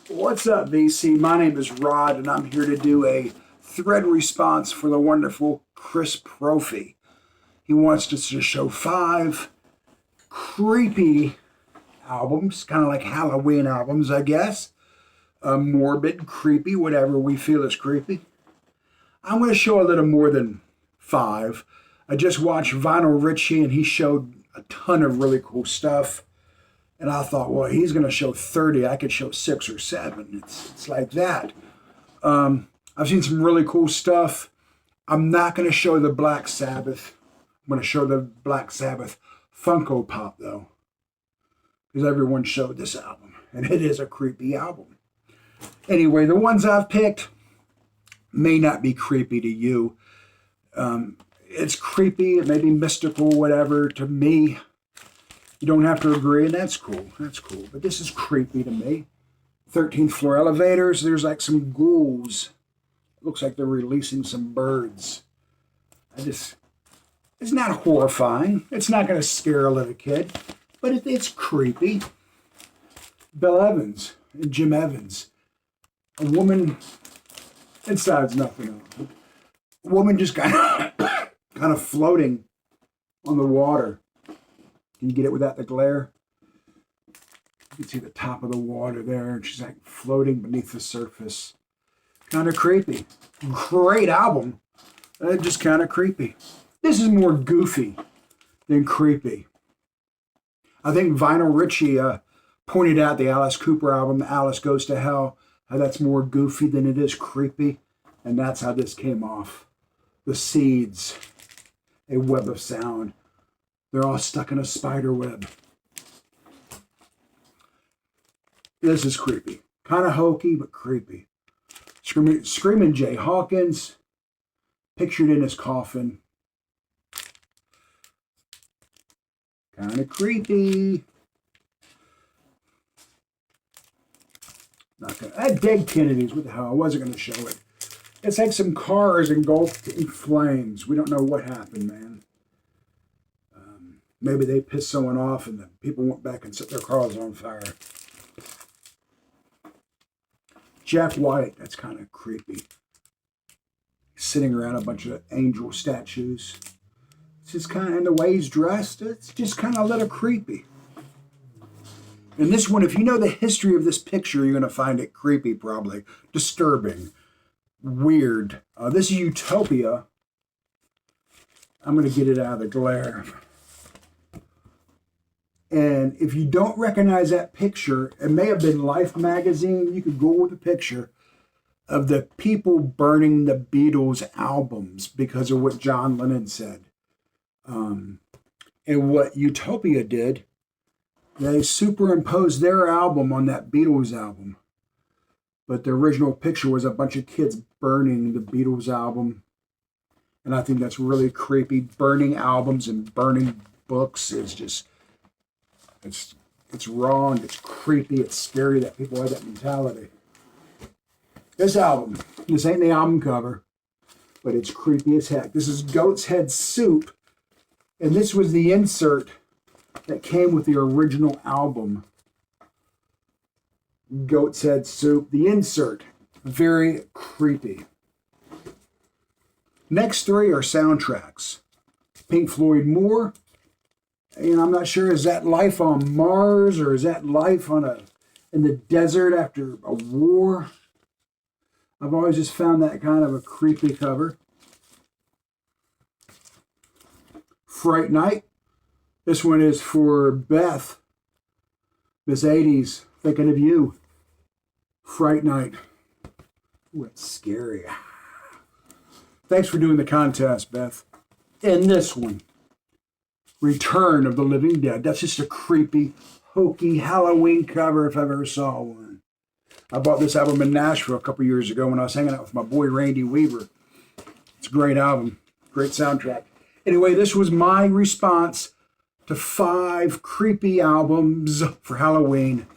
What's up, VC? My name is Rod, and I'm here to do a thread response for the wonderful Chris Prophy. He wants us to show 5 creepy albums, kind of like Halloween albums, I guess. Morbid, creepy, whatever we feel is creepy. I'm going to show a little more than 5. I just watched Vinyl Richie, and he showed a ton of really cool stuff. And I thought, well, he's going to show 30. I could show 6 or 7. It's like that. I've seen some really cool stuff. I'm not going to show the Black Sabbath. I'm going to show the Black Sabbath Funko Pop, though, because everyone showed this album, and it is a creepy album. Anyway, the ones I've picked may not be creepy to you. It's creepy, it may be mystical, whatever. To me, you don't have to agree, and that's cool. That's cool. But this is creepy to me. 13th floor elevators. There's like some ghouls. Looks like they're releasing some birds. It's not horrifying. It's not going to scare a little kid, but it's creepy. Bill Evans and Jim Evans. A woman, inside's nothing. A woman just kind of floating on the water. Can you get it without the glare? You can see the top of the water there, and she's like floating beneath the surface. Kind of creepy. Great album. Just kind of creepy. This is more goofy than creepy. I think Vinyl Richie pointed out the Alice Cooper album, Alice Goes to Hell, how that's more goofy than it is creepy. And that's how this came off. The seeds, a web of sound. They're all stuck in a spider web. This is creepy. Kind of hokey, but creepy. Screaming Jay Hawkins, pictured in his coffin. Kind of creepy. Not gonna. Dead Kennedys. What the hell? I wasn't going to show it. It's like some cars engulfed in flames. We don't know what happened, man. Maybe they pissed someone off and the people went back and set their cars on fire. Jack White, that's kind of creepy. Sitting around a bunch of angel statues. It's just kind of, and the way he's dressed, it's just kind of a little creepy. And this one, if you know the history of this picture, you're going to find it creepy, probably. Disturbing. Weird. This is Utopia. I'm going to get it out of the glare. And if you don't recognize that picture, it may have been Life magazine. You could Google the picture of the people burning the Beatles albums because of what John Lennon said. And what Utopia did, they superimposed their album on that Beatles album. But the original picture was a bunch of kids burning the Beatles album. And I think that's really creepy. Burning albums and burning books is just... It's wrong, it's creepy, it's scary that people have that mentality. This album, this ain't the album cover, but it's creepy as heck. This is Goat's Head Soup, and this was the insert that came with the original album. Goat's Head Soup, the insert, very creepy. Next 3 are soundtracks. Pink Floyd More. And I'm not sure, is that life on Mars or is that life in the desert after a war? I've always just found that kind of a creepy cover. Fright Night. This one is for Beth. Miss 80s, thinking of you. Fright Night. Ooh, it's scary. Thanks for doing the contest, Beth. And this one. Return of the Living Dead. That's just a creepy, hokey Halloween cover if I ever saw one. I bought this album in Nashville a couple years ago when I was hanging out with my boy Randy Weaver. It's a great album, great soundtrack. Anyway, this was my response to 5 creepy albums for Halloween.